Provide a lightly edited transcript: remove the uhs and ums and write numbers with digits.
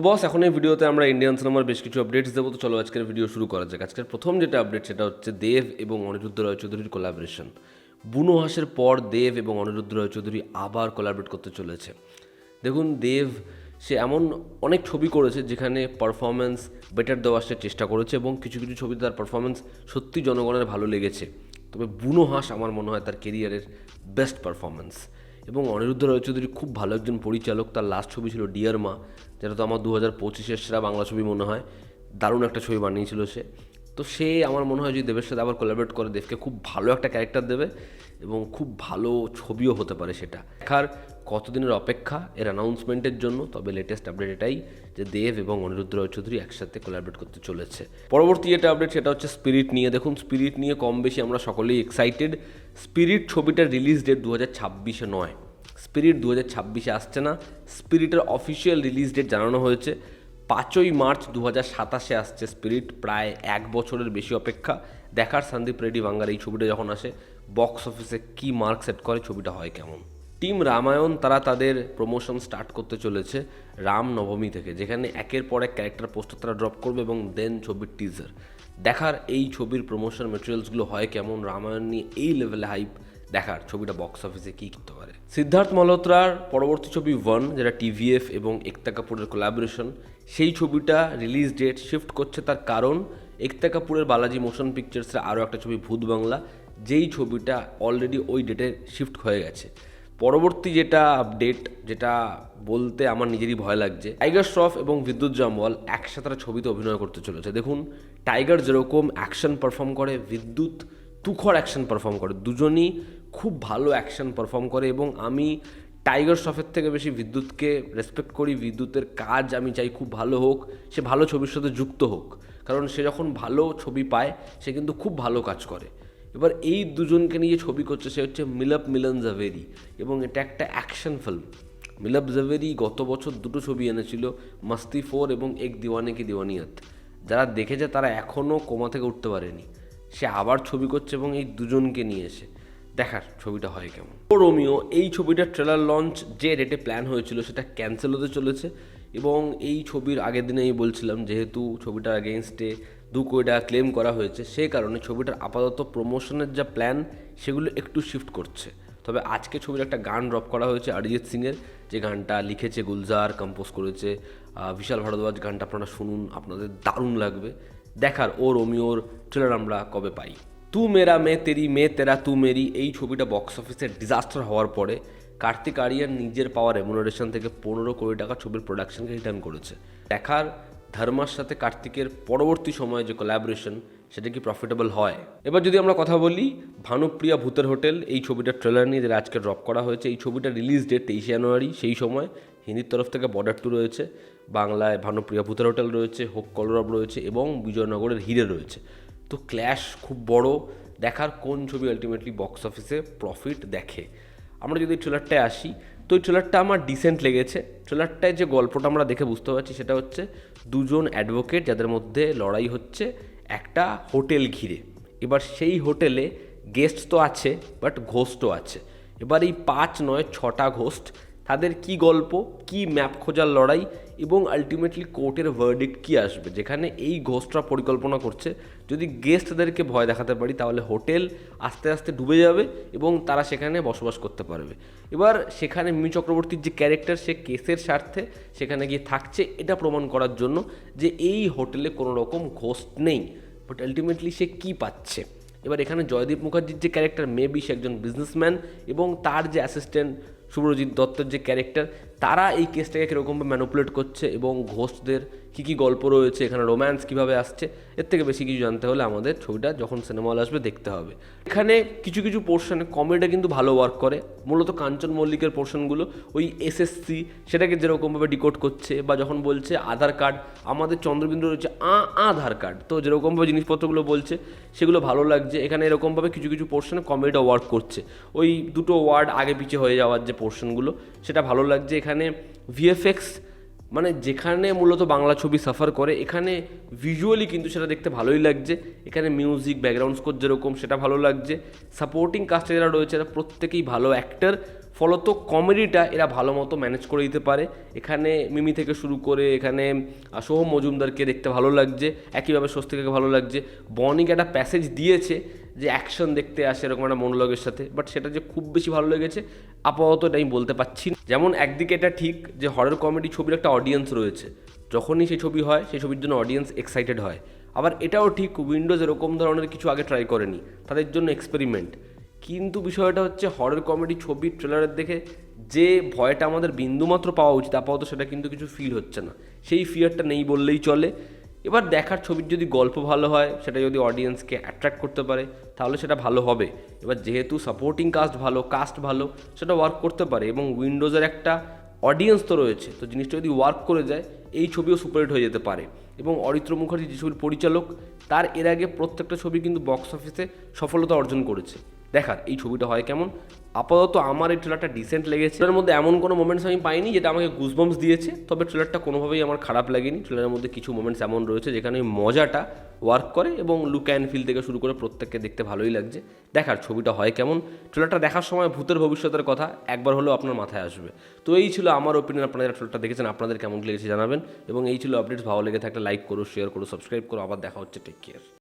বস এখন এই ভিডিওতে আমরা ইন্ডিয়ান সিনেমার বেশ কিছু আপডেটস দেবো। তো চলো আজকের ভিডিও শুরু করা যাক। আজকের প্রথম যেটা আপডেট সেটা হচ্ছে দেব এবং অনিরুদ্ধ রয় চৌধুরীর কোলাবোরেশন। বুনো হাসের পর দেব এবং অনিরুদ্ধ রয় চৌধুরী আবার কোলাবরেট করতে চলেছে। দেখুন, দেব সে এমন অনেক ছবি করেছে যেখানে পারফরমেন্স বেটার দেওয়ার সে চেষ্টা করেছে এবং কিছু কিছু ছবিতে তার পারফরমেন্স সত্যি জনগণের ভালো লেগেছে। তবে বুনো হাস আমার মনে হয় তার কেরিয়ারের বেস্ট পারফরমেন্স। এবং অনিরুদ্ধ রয় চৌধুরী খুব ভালো একজন পরিচালক। তার লাস্ট ছবি ছিল ডিয়ার মা, যেটা তো আমার 2025-এর সেরা বাংলা ছবি মনে হয়। দারুণ একটা ছবি বানিয়েছিল সে। তো সে আমার মনে হয় যদি দেবের সাথে আবার কোলাবরেট করে দেবকে খুব ভালো একটা ক্যারেক্টার দেবে এবং খুব ভালো ছবিও হতে পারে। সেটা দেখার কতদিনের অপেক্ষা এর অ্যানাউন্সমেন্টের জন্য। তবে লেটেস্ট আপডেট এটাই যে দেব এবং অনিরুদ্ধ রয় চৌধুরী একসাথে কোলাবরেট করতে চলেছে। পরবর্তী যেটা আপডেট সেটা হচ্ছে স্পিরিট নিয়ে। দেখুন, স্পিরিট নিয়ে কম বেশি আমরা সকলেই এক্সাইটেড। স্পিরিট ছবিটার রিলিজ ডেট 2026-এ নয়, স্পিরিট 2026-এ আসছে না। স্পিরিটের অফিসিয়াল রিলিজ ডেট জানানো হয়েছে 5ই মার্চ 2027-এ আসছে স্পিরিট। প্রায় 1 বছরের বেশি অপেক্ষা। দেখার সন্দীপ রেড্ডি বাংলার এই ছবিটা যখন আসে বক্স অফিসে কী মার্ক সেট করে, ছবিটা হয় কেমন। টিম রামায়ণ তারা তাদের প্রমোশন স্টার্ট করতে চলেছে রাম নবমী থেকে, যেখানে একের পর এক ক্যারেক্টার পোস্টার তারা ড্রপ করবে এবং দেন ছবির টিজার। দেখার এই ছবির প্রমোশন মেটেরিয়ালসগুলো হয় কেমন। রামায়ণ নিয়ে এই লেভেলে হাইপ, দেখার ছবিটা বক্স অফিসে কী করতে পারে। সিদ্ধার্থ মালহোত্রার পরবর্তী ছবি ওয়ান, যেটা টিভিএফ এবং একতা কাপুরের কোলাবোরেশন, সেই ছবিটা রিলিজ ডেট শিফট করছে। তার কারণ একতা কাপুরের বালাজি মোশন পিকচার্সের আরও একটা ছবি ভূত বাংলা, যেই ছবিটা অলরেডি ওই ডেটে শিফট হয়ে গেছে। পরবর্তী যেটা আপডেট, যেটা বলতে আমার নিজেরই ভয় লাগছে, টাইগার শ্রফ এবং বিদ্যুৎ জামওয়াল একসাথে তারা ছবিতে অভিনয় করতে চলেছে। দেখুন, টাইগার যেরকম অ্যাকশন পারফর্ম করে, বিদ্যুৎ তুখর অ্যাকশন পারফর্ম করে, দুজনই খুব ভালো অ্যাকশন পারফর্ম করে। এবং আমি টাইগার শ্রফের থেকে বেশি বিদ্যুৎকে রেসপেক্ট করি। বিদ্যুতের কাজ আমি চাই খুব ভালো হোক, সে ভালো ছবির সাথে যুক্ত হোক, কারণ সে যখন ভালো ছবি পায় সে কিন্তু খুব ভালো কাজ করে। এবার এই দুজনকে নিয়ে ছবি করছে, সে হচ্ছে মিলাপ মিলন জাভেরি, এবং এটা একটা অ্যাকশন ফিল্ম। মিলাপ জাভেরি গত বছর 2টো ছবি এনেছিল, মাস্তি 4 এবং এক দিওয়ানে কি দিওয়ানিয়ত। যারা দেখেছে তারা এখনও কোমা থেকে উঠতে পারেনি। সে আবার ছবি করছে এবং এই দুজনকে নিয়ে এসে দেখার ছবিটা হয় কেমন। ও রোমিও, এই ছবিটার ট্রেলার লঞ্চ যে ডেটে প্ল্যান হয়েছিল সেটা ক্যান্সেল হতে চলেছে। এবং এই ছবির আগের দিনে আমি বলছিলাম, যেহেতু ছবিটার আগেনস্টে 2 কোটি টাকা ক্লেম করা হয়েছে, সেই কারণে ছবিটার আপাতত প্রমোশনের যা প্ল্যান সেগুলো একটু শিফট করছে। তবে আজকে ছবির একটা গান ড্রপ করা হয়েছে অরিজিৎ সিংয়ের, যে গানটা লিখেছে গুলজার, কম্পোজ করেছে বিশাল ভারদ্বাজ। গানটা আপনারা শুনুন, আপনাদের দারুণ লাগবে। দেখার ও রোমিওর ট্রেলার আমরা কবে পাই। তু মেরা মে তেরি মে তেরা তু মেরি, এই ছবিটা বক্স অফিসে ডিজাস্টার হওয়ার পরে কার্তিক আরিয়ান নিজের পাওয়া রেমুনারেশন থেকে 15 কোটি টাকা ছবির প্রোডাকশনকে রিটার্ন করেছে। দেখার ধর্মার সাথে কার্তিকের পরবর্তী সময়ে যে কোলাবোরেশন সেটা কি প্রফিটেবল হয়। এবার যদি আমরা কথা বলি ভানুপ্রিয়া ভূতের হোটেল, এই ছবিটার ট্রেলার নিয়ে যেটা আজকে ড্রপ করা হয়েছে। এই ছবিটার রিলিজ ডেট 23 জানুয়ারি। সেই সময় হিন্দির তরফ থেকে বর্ডার 2 রয়েছে, বাংলায় ভানুপ্রিয়া ভূতের হোটেল রয়েছে, হোক কলরব রয়েছে এবং বিজয়নগরের হিরে রয়েছে। তো ক্ল্যাশ খুব বড়। দেখার কোন ছবি আলটিমেটলি বক্স অফিসে প্রফিট দেখে। আমরা যদি ট্রেলারটায় আসি, তো এই ট্রেলারটা আমার ডিসেন্ট লেগেছে। ট্রেলারটায় যে গল্পটা আমরা দেখে বুঝতে পারছি সেটা হচ্ছে দুজন অ্যাডভোকেট যাদের মধ্যে লড়াই হচ্ছে একটা হোটেল ঘিরে। এবার সেই হোটেলে গেস্ট তো আছে, বাট ঘোস্টও আছে। এবার এই 5 নয় 6টা ঘোস্ট, তাদের কি গল্প, কি ম্যাপ খোঁজার লড়াই এবং আলটিমেটলি কোর্টের ভার্ডিক্ট কী আসবে, যেখানে এই ঘোস্টরা পরিকল্পনা করছে যদি গেস্টদেরকে ভয় দেখাতে পারি তাহলে হোটেল আস্তে আস্তে ডুবে যাবে এবং তারা সেখানে বসবাস করতে পারবে। এবার সেখানে মিমি চক্রবর্তীর যে ক্যারেক্টার, সে কেসের স্বার্থে সেখানে গিয়ে থাকছে এটা প্রমাণ করার জন্য যে এই হোটেলে কোনো রকম ঘোস্ট নেই, বাট আলটিমেটলি সে কী পাচ্ছে। এবার এখানে জয়দীপ মুখার্জির যে ক্যারেক্টার, মেবি সে একজন বিজনেসম্যান, এবং তার যে অ্যাসিস্ট্যান্ট শুভ্রজিৎ দত্তের যে ক্যারেক্টার, তারা এই কেসটাকে কীরকমভাবে ম্যানুপুলেট করছে এবং ঘোস্টদের কী কী গল্প রয়েছে, এখানে রোম্যান্স কীভাবে আসছে, এর থেকে বেশি কিছু জানতে হলে আমাদের ছবিটা যখন সিনেমা হল আসবে দেখতে হবে। এখানে কিছু কিছু পোর্শনে কমেডিটা কিন্তু ভালো ওয়ার্ক করে। মূলত কাঞ্চন মল্লিকের পোর্শনগুলো ওই এসএসসি সেটাকে যেরকমভাবে ডিকোড করছে, বা যখন বলছে আধার কার্ড, আমাদের চন্দ্রবিন্দু রয়েছে আধার কার্ড, তো যেরকমভাবে জিনিসপত্রগুলো বলছে সেগুলো ভালো লাগছে। এখানে এরকমভাবে কিছু কিছু পোর্শনে কমেডিটা ওয়ার্ক করছে। ওই দুটো ওয়ার্ড আগে পিছিয়ে হয়ে যাওয়ার যে পোর্শনগুলো সেটা ভালো লাগছে। এখানে ভিএফএক্স, মানে যেখানে মূলত বাংলা ছবি সাফার করে, এখানে ভিজুয়ালি কিন্তু সেটা দেখতে ভালোই লাগছে। এখানে মিউজিক, ব্যাকগ্রাউন্ড স্কোর যেরকম সেটা ভালো লাগছে। সাপোর্টিং কাস্টে যারা রয়েছে তারা প্রত্যেকেই ভালো অ্যাক্টর। ফলত কমেডিটা এরা ভালো মতো ম্যানেজ করে দিতে পারে। এখানে মিমি থেকে শুরু করে এখানে সোহম মজুমদারকে দেখতে ভালো লাগছে, একইভাবে স্বস্তিকাকে ভালো লাগছে। বনিকে একটা প্যাসেজ দিয়েছে যে অ্যাকশন দেখতে আসে এরকম একটা মনোলগের সাথে, বাট সেটা যে খুব বেশি ভালো লেগেছে আপাতত এটা আমি বলতে পারছি না। যেমন একদিকে এটা ঠিক যে হরর কমেডি ছবির একটা অডিয়েন্স রয়েছে, যখনই সেই ছবি হয় সেই ছবির জন্য অডিয়েন্স এক্সাইটেড হয়। আবার এটাও ঠিক উইন্ডোজ এরকম ধরনের কিছু আগে ট্রাই করেনি, তাদের জন্য এক্সপেরিমেন্ট। কিন্তু বিষয়টা হচ্ছে হরর কমেডি ছবির ট্রেলারের দেখে যে ভয়টা আমাদের বিন্দুমাত্র পাওয়া উচিত আপাতত সেটা কিন্তু কিছু ফিল হচ্ছে না, সেই ফিয়ারটা নেই বললেই চলে। এবার দেখার ছবির যদি গল্প ভালো হয়, সেটা যদি অডিয়েন্সকে অ্যাট্রাক্ট করতে পারে তাহলে সেটা ভালো হবে। এবার যেহেতু সাপোর্টিং কাস্ট ভালো সেটা ওয়ার্ক করতে পারে, এবং উইন্ডোজের একটা অডিয়েন্স তো রয়েছে, তো জিনিসটা যদি ওয়ার্ক করে যায় এই ছবিও সুপারহিট হয়ে যেতে পারে। এবং অরিত্র মুখার্জি যে ছবির পরিচালক, তার এর আগে প্রত্যেকটা ছবি কিন্তু বক্স অফিসে সফলতা অর্জন করেছে। দেখার এই ছবিটা হয় কেমন। আপাতত আমার এই ট্রেলারটা ডিসেন্ট লেগেছে, এর মধ্যে এমন কোনো মোমেন্টস আমি পাইনি যেটা আমাকে গুজবাম্পস দিয়েছে, তবে ট্রেলারটা কোনোভাবেই আমার খারাপ লাগেনি। ট্রেলারের মধ্যে কিছু মোমেন্টস এমন রয়েছে যেখানে ওই মজাটা ওয়ার্ক করে, এবং লুক অ্যান্ড ফিল থেকে শুরু করে প্রত্যেককে দেখতে ভালোই লাগছে। দেখার ছবিটা হয় কেমন। ট্রেলারটা দেখার সময় ভূতের ভবিষ্যতের কথা একবার হলেও আপনার মাথায় আসবে। তো এই ছিল আমার ওপিনিয়ন, আপনারা যারা ট্রেলারটা দেখেছেন আপনাদের কেমন লেগেছে জানাবেন, এবং এই ছিল আপডেটস। ভালো লেগে থাকলে লাইক করো, শেয়ার করো, সাবস্ক্রাইব করো। আবার দেখা হচ্ছে, টেক কেয়ার।